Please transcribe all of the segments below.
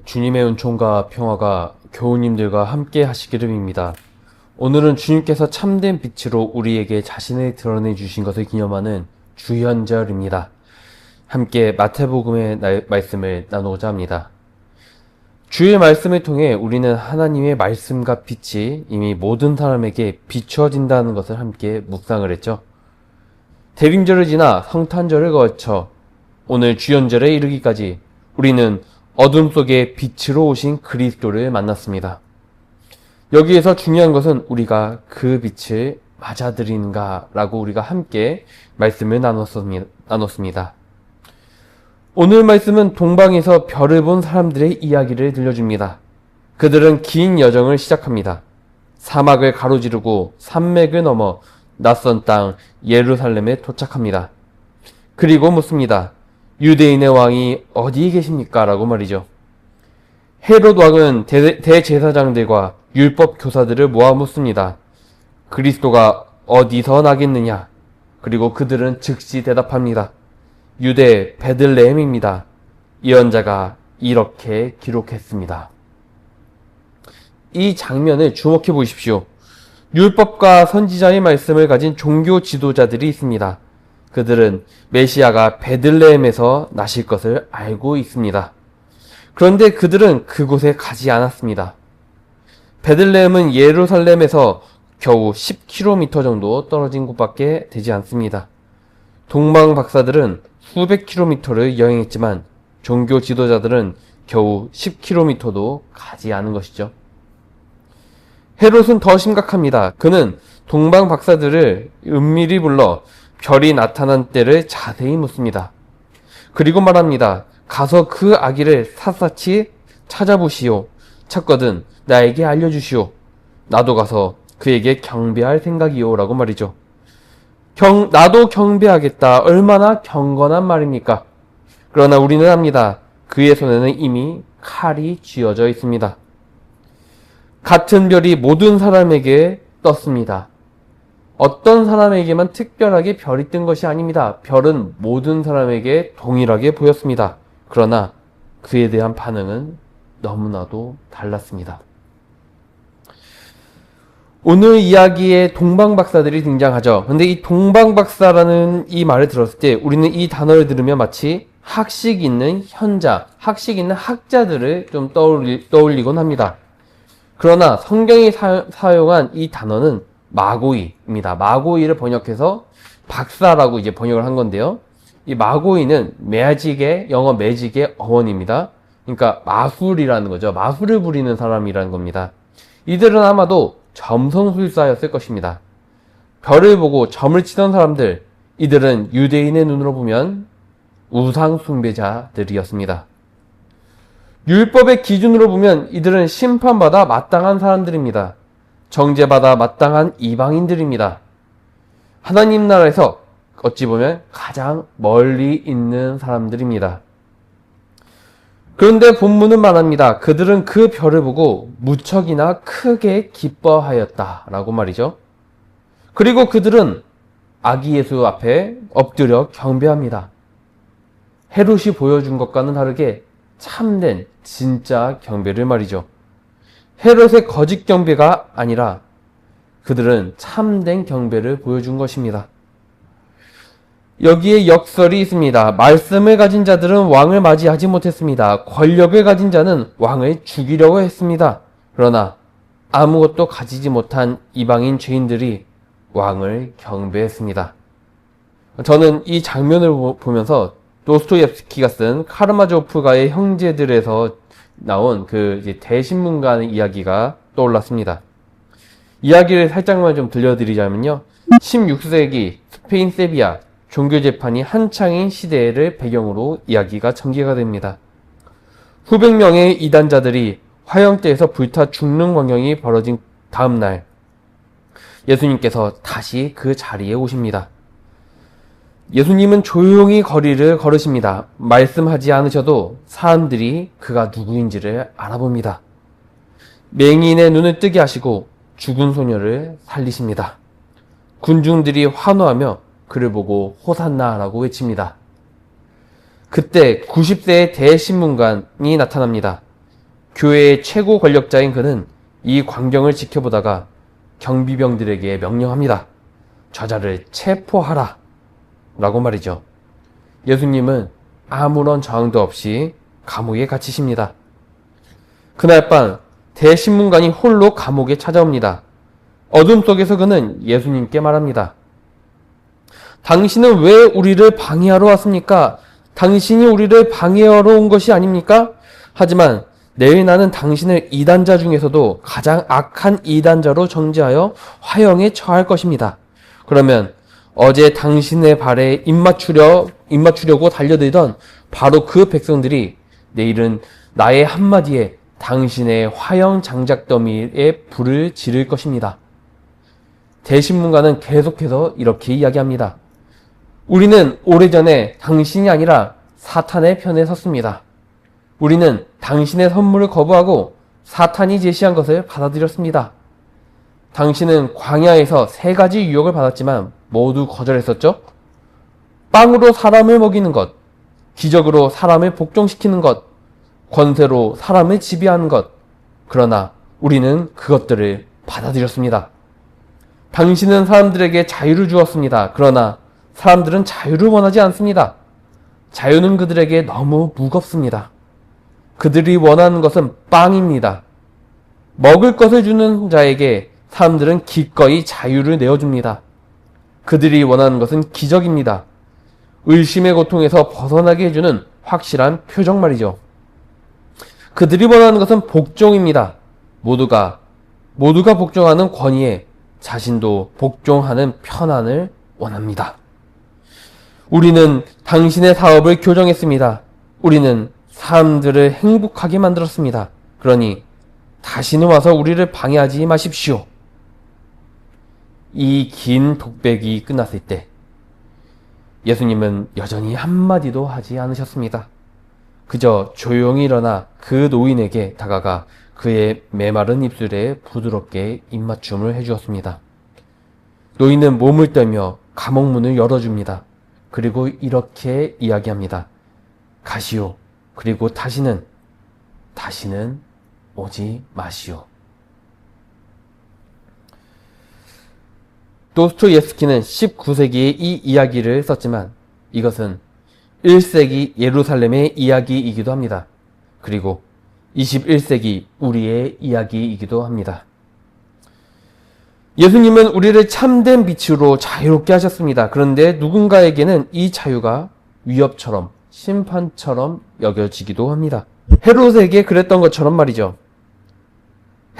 주님의 은총과 평화가 교우님들과 함께 하시기를 빕니다. 오늘은 주님께서 참된 빛으로 우리에게 자신을 드러내 주신 것을 기념하는 주현절입니다. 함께 마태복음의 말씀을 나누고자 합니다. 주의 말씀을 통해 우리는 하나님의 말씀과 빛이 이미 모든 사람에게 비추어진다는 것을 함께 묵상을 했죠. 대림절을 지나 성탄절을 거쳐 오늘 주현절에 이르기까지 우리는 어둠 속에 빛으로 오신 그리스도를 만났습니다. 여기에서 중요한 것은 우리가 그 빛을 맞아들이는가라고 우리가 함께 말씀을 나눴습니다. 오늘 말씀은 동방에서 별을 본 사람들의 이야기를 들려줍니다. 그들은 긴 여정을 시작합니다. 사막을 가로지르고 산맥을 넘어 낯선 땅 예루살렘에 도착합니다. 그리고 묻습니다. 유대인의 왕이 어디에 계십니까? 라고 말이죠. 헤롯 왕은 대제사장들과 율법 교사들을 모아 묻습니다. 그리스도가 어디서 나겠느냐? 그리고 그들은 즉시 대답합니다. 유대 베들레헴입니다. 예언자가 이렇게 기록했습니다. 이 장면을 주목해 보십시오. 율법과 선지자의 말씀을 가진 종교 지도자들이 있습니다. 그들은 메시아가 베들레헴에서 나실 것을 알고 있습니다. 그런데 그들은 그곳에 가지 않았습니다. 베들레헴은 예루살렘에서 겨우 10km 정도 떨어진 곳밖에 되지 않습니다. 동방 박사들은 수백 킬로미터를 여행했지만 종교 지도자들은 겨우 10km도 가지 않은 것이죠. 헤롯은 더 심각합니다. 그는 동방 박사들을 은밀히 불러 별이 나타난 때를 자세히 묻습니다. 그리고 말합니다. 가서 그 아기를 샅샅이 찾아보시오. 찾거든 나에게 알려주시오. 나도 가서 그에게 경배할 생각이오. 라고 말이죠. 나도 경배하겠다. 얼마나 경건한 말입니까? 그러나 우리는 압니다. 그의 손에는 이미 칼이 쥐어져 있습니다. 같은 별이 모든 사람에게 떴습니다. 어떤 사람에게만 특별하게 별이 뜬 것이 아닙니다. 별은 모든 사람에게 동일하게 보였습니다. 그러나 그에 대한 반응은 너무나도 달랐습니다. 오늘 이야기에 동방박사들이 등장하죠. 근데 이 동방박사라는 이 말을 들었을 때 우리는 이 단어를 들으면 마치 학식 있는 현자, 학식 있는 학자들을 좀 떠올리곤 합니다. 그러나 성경이 사용한 이 단어는 마고이입니다. 마고이를 번역해서 박사라고 이제 번역을 한 건데요. 이 마고이는 영어 매직의 어원입니다. 그러니까 마술이라는 거죠. 마술을 부리는 사람이라는 겁니다. 이들은 아마도 점성술사였을 것입니다. 별을 보고 점을 치던 사람들, 이들은 유대인의 눈으로 보면 우상 숭배자들이었습니다. 율법의 기준으로 보면 이들은 심판받아 마땅한 사람들입니다. 정죄받아 마땅한 이방인들입니다. 하나님 나라에서 어찌 보면 가장 멀리 있는 사람들입니다. 그런데 본문은 말합니다. 그들은 그 별을 보고 무척이나 크게 기뻐하였다라고 말이죠. 그리고 그들은 아기 예수 앞에 엎드려 경배합니다. 헤롯이 보여준 것과는 다르게 참된 진짜 경배를 말이죠. 헤롯의 거짓 경배가 아니라 그들은 참된 경배를 보여준 것입니다. 여기에 역설이 있습니다. 말씀을 가진 자들은 왕을 맞이하지 못했습니다. 권력을 가진 자는 왕을 죽이려고 했습니다. 그러나 아무것도 가지지 못한 이방인 죄인들이 왕을 경배했습니다. 저는 이 장면을 보면서 도스토옙스키가 쓴 카르마조프가의 형제들에서 나온 그 대신문가의 이야기가 떠올랐습니다. 이야기를 살짝만 좀 들려드리자면요. 16세기 스페인 세비야 종교재판이 한창인 시대를 배경으로 이야기가 전개가 됩니다. 수백 명의 이단자들이 화형대에서 불타 죽는 광경이 벌어진 다음 날 예수님께서 다시 그 자리에 오십니다. 예수님은 조용히 거리를 걸으십니다. 말씀하지 않으셔도 사람들이 그가 누구인지를 알아봅니다. 맹인의 눈을 뜨게 하시고 죽은 소녀를 살리십니다. 군중들이 환호하며 그를 보고 호산나라고 외칩니다. 그때 90세의 대신문관이 나타납니다. 교회의 최고 권력자인 그는 이 광경을 지켜보다가 경비병들에게 명령합니다. 저자를 체포하라 라고 말이죠. 예수님은 아무런 저항도 없이 감옥에 갇히십니다. 그날 밤 대신문관이 홀로 감옥에 찾아옵니다. 어둠 속에서 그는 예수님께 말합니다. 당신은 왜 우리를 방해하러 왔습니까? 당신이 우리를 방해하러 온 것이 아닙니까? 하지만 내일 나는 당신을 이단자 중에서도 가장 악한 이단자로 정죄하여 화형에 처할 것입니다. 그러면 어제 당신의 발에 입맞추려고 달려들던 바로 그 백성들이 내일은 나의 한마디에 당신의 화형 장작더미에 불을 지를 것입니다. 대신문관은 계속해서 이렇게 이야기합니다. 우리는 오래전에 당신이 아니라 사탄의 편에 섰습니다. 우리는 당신의 선물을 거부하고 사탄이 제시한 것을 받아들였습니다. 당신은 광야에서 3가지 유혹을 받았지만 모두 거절했었죠? 빵으로 사람을 먹이는 것, 기적으로 사람을 복종시키는 것, 권세로 사람을 지배하는 것. 그러나 우리는 그것들을 받아들였습니다. 당신은 사람들에게 자유를 주었습니다. 그러나 사람들은 자유를 원하지 않습니다. 자유는 그들에게 너무 무겁습니다. 그들이 원하는 것은 빵입니다. 먹을 것을 주는 자에게 사람들은 기꺼이 자유를 내어줍니다. 그들이 원하는 것은 기적입니다. 의심의 고통에서 벗어나게 해주는 확실한 표적 말이죠. 그들이 원하는 것은 복종입니다. 모두가 복종하는 권위에 자신도 복종하는 편안을 원합니다. 우리는 당신의 사업을 교정했습니다. 우리는 사람들을 행복하게 만들었습니다. 그러니 다시는 와서 우리를 방해하지 마십시오. 이 긴 독백이 끝났을 때 예수님은 여전히 한마디도 하지 않으셨습니다. 그저 조용히 일어나 그 노인에게 다가가 그의 메마른 입술에 부드럽게 입맞춤을 해주었습니다. 노인은 몸을 떨며 감옥문을 열어줍니다. 그리고 이렇게 이야기합니다. 가시오. 그리고 다시는 오지 마시오. 도스토옙스키는 19세기에 이 이야기를 썼지만 이것은 1세기 예루살렘의 이야기이기도 합니다. 그리고 21세기 우리의 이야기이기도 합니다. 예수님은 우리를 참된 빛으로 자유롭게 하셨습니다. 그런데 누군가에게는 이 자유가 위협처럼 심판처럼 여겨지기도 합니다. 헤롯에게 그랬던 것처럼 말이죠.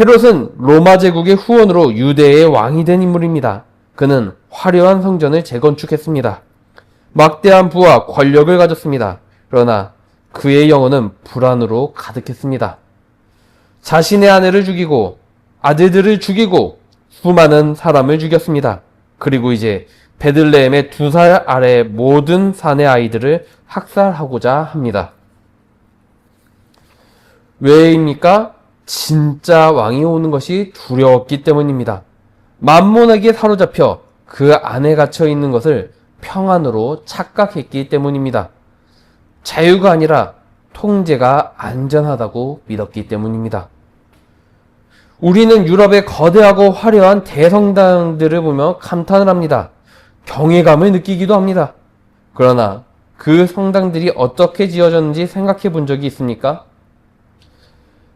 헤롯은 로마 제국의 후원으로 유대의 왕이 된 인물입니다. 그는 화려한 성전을 재건축했습니다. 막대한 부와 권력을 가졌습니다. 그러나 그의 영혼은 불안으로 가득했습니다. 자신의 아내를 죽이고 아들들을 죽이고 수많은 사람을 죽였습니다. 그리고 이제 베들레헴의 2살 아래 모든 산의 아이들을 학살하고자 합니다. 왜입니까? 진짜 왕이 오는 것이 두려웠기 때문입니다. 만몬에게 사로잡혀 그 안에 갇혀 있는 것을 평안으로 착각했기 때문입니다. 자유가 아니라 통제가 안전하다고 믿었기 때문입니다. 우리는 유럽의 거대하고 화려한 대성당들을 보며 감탄을 합니다. 경외감을 느끼기도 합니다. 그러나 그 성당들이 어떻게 지어졌는지 생각해 본 적이 있습니까?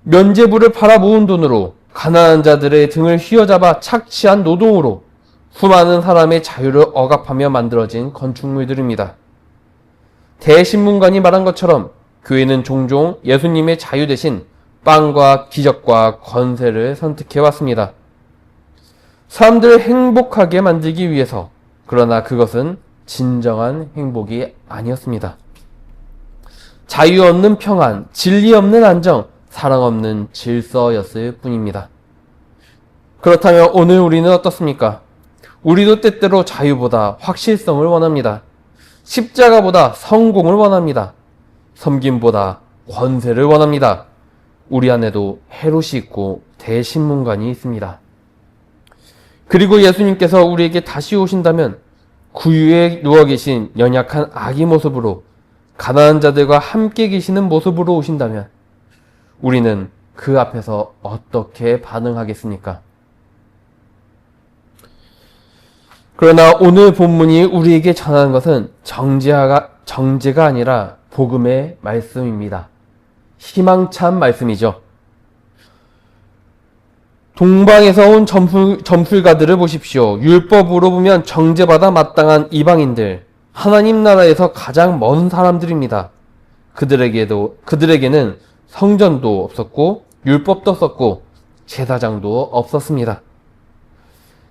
면제부를 팔아 모은 돈으로 가난한 자들의 등을 휘어잡아 착취한 노동으로 수많은 사람의 자유를 억압하며 만들어진 건축물들입니다. 대신문관이 말한 것처럼 교회는 종종 예수님의 자유 대신 빵과 기적과 권세를 선택해왔습니다. 사람들을 행복하게 만들기 위해서. 그러나 그것은 진정한 행복이 아니었습니다. 자유 없는 평안, 진리 없는 안정, 사랑 없는 질서였을 뿐입니다. 그렇다면 오늘 우리는 어떻습니까? 우리도 때때로 자유보다 확실성을 원합니다. 십자가보다 성공을 원합니다. 섬김보다 권세를 원합니다. 우리 안에도 헤롯이 있고 대신문관이 있습니다. 그리고 예수님께서 우리에게 다시 오신다면 구유에 누워 계신 연약한 아기 모습으로 가난한 자들과 함께 계시는 모습으로 오신다면 우리는 그 앞에서 어떻게 반응하겠습니까? 그러나 오늘 본문이 우리에게 전하는 것은 정죄가 아니라 복음의 말씀입니다. 희망찬 말씀이죠. 동방에서 온 점술가들을 보십시오. 율법으로 보면 정죄받아 마땅한 이방인들, 하나님 나라에서 가장 먼 사람들입니다. 그들에게는 성전도 없었고 율법도 없었고 제사장도 없었습니다.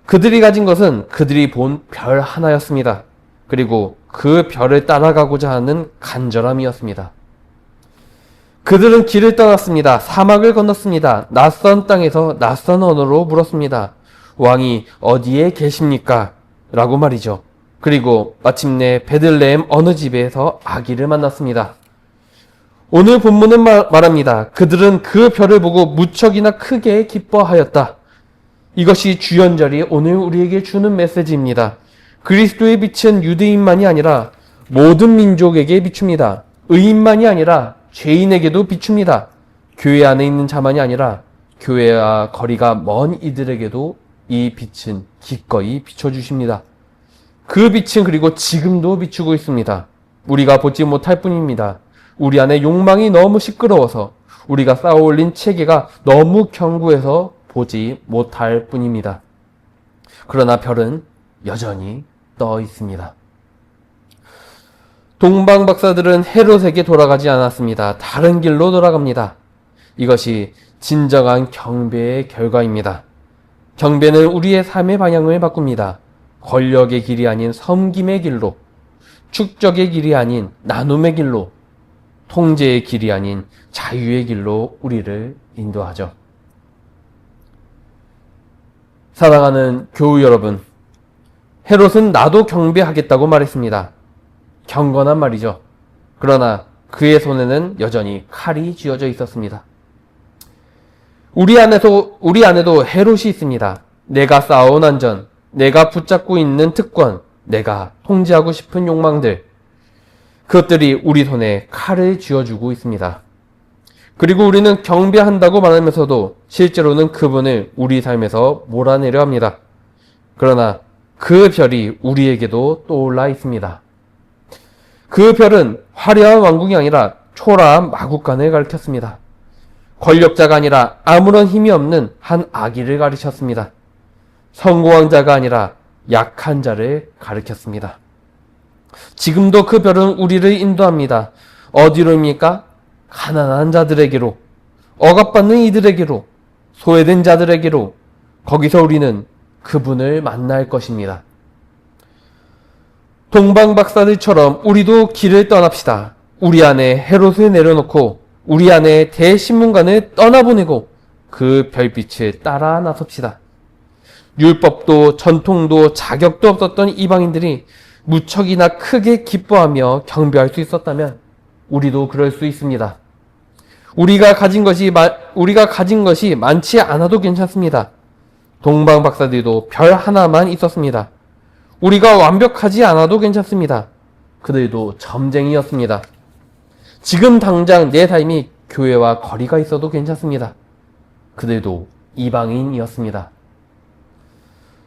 그들이 가진 것은 그들이 본 별 하나였습니다. 그리고 그 별을 따라가고자 하는 간절함이었습니다. 그들은 길을 떠났습니다. 사막을 건넜습니다. 낯선 땅에서 낯선 언어로 물었습니다. 왕이 어디에 계십니까? 라고 말이죠. 그리고 마침내 베들레헴 어느 집에서 아기를 만났습니다. 오늘 본문은 말합니다. 그들은 그 별을 보고 무척이나 크게 기뻐하였다. 이것이 주연절이 오늘 우리에게 주는 메시지입니다. 그리스도의 빛은 유대인만이 아니라 모든 민족에게 비춥니다. 의인만이 아니라 죄인에게도 비춥니다. 교회 안에 있는 자만이 아니라 교회와 거리가 먼 이들에게도 이 빛은 기꺼이 비춰주십니다. 그 빛은 그리고 지금도 비추고 있습니다. 우리가 보지 못할 뿐입니다. 우리 안에 욕망이 너무 시끄러워서 우리가 쌓아올린 체계가 너무 견고해서 보지 못할 뿐입니다. 그러나 별은 여전히 떠 있습니다. 동방 박사들은 헤롯에게 돌아가지 않았습니다. 다른 길로 돌아갑니다. 이것이 진정한 경배의 결과입니다. 경배는 우리의 삶의 방향을 바꿉니다. 권력의 길이 아닌 섬김의 길로, 축적의 길이 아닌 나눔의 길로, 통제의 길이 아닌 자유의 길로 우리를 인도하죠. 사랑하는 교우 여러분, 헤롯은 나도 경배하겠다고 말했습니다. 경건한 말이죠. 그러나 그의 손에는 여전히 칼이 쥐어져 있었습니다. 우리 안에도 헤롯이 있습니다. 내가 쌓아온 안전, 내가 붙잡고 있는 특권, 내가 통제하고 싶은 욕망들, 그것들이 우리 손에 칼을 쥐어주고 있습니다. 그리고 우리는 경배한다고 말하면서도 실제로는 그분을 우리 삶에서 몰아내려 합니다. 그러나 그 별이 우리에게도 떠올라 있습니다. 그 별은 화려한 왕궁이 아니라 초라한 마국간을 가리켰습니다. 권력자가 아니라 아무런 힘이 없는 한 아기를 가르쳤습니다. 성공한 자가 아니라 약한 자를 가르쳤습니다. 지금도 그 별은 우리를 인도합니다. 어디로입니까? 가난한 자들에게로, 억압받는 이들에게로, 소외된 자들에게로, 거기서 우리는 그분을 만날 것입니다. 동방 박사들처럼 우리도 길을 떠납시다. 우리 안에 헤롯을 내려놓고 우리 안에 대신문관을 떠나보내고 그 별빛을 따라 나섭시다. 율법도 전통도 자격도 없었던 이방인들이 무척이나 크게 기뻐하며 경배할 수 있었다면 우리도 그럴 수 있습니다. 우리가 가진 것이 많지 않아도 괜찮습니다. 동방 박사들도 별 하나만 있었습니다. 우리가 완벽하지 않아도 괜찮습니다. 그들도 점쟁이였습니다. 지금 당장 내 삶이 교회와 거리가 있어도 괜찮습니다. 그들도 이방인이었습니다.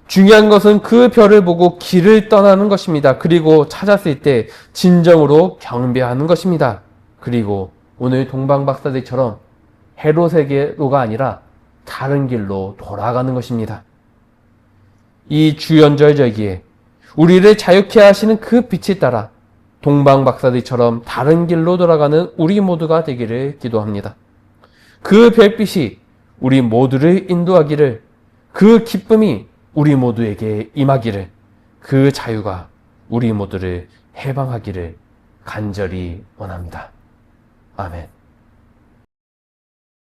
중요한 것은 그 별을 보고 길을 떠나는 것입니다. 그리고 찾았을 때 진정으로 경배하는 것입니다. 그리고 오늘 동방 박사들처럼 헤롯에게로가 아니라 다른 길로 돌아가는 것입니다. 이 주연절 절기에 우리를 자유케 하시는 그 빛을 따라 동방 박사들처럼 다른 길로 돌아가는 우리 모두가 되기를 기도합니다. 그 별빛이 우리 모두를 인도하기를, 그 기쁨이 우리 모두에게 임하기를, 그 자유가 우리 모두를 해방하기를 간절히 원합니다. 아멘.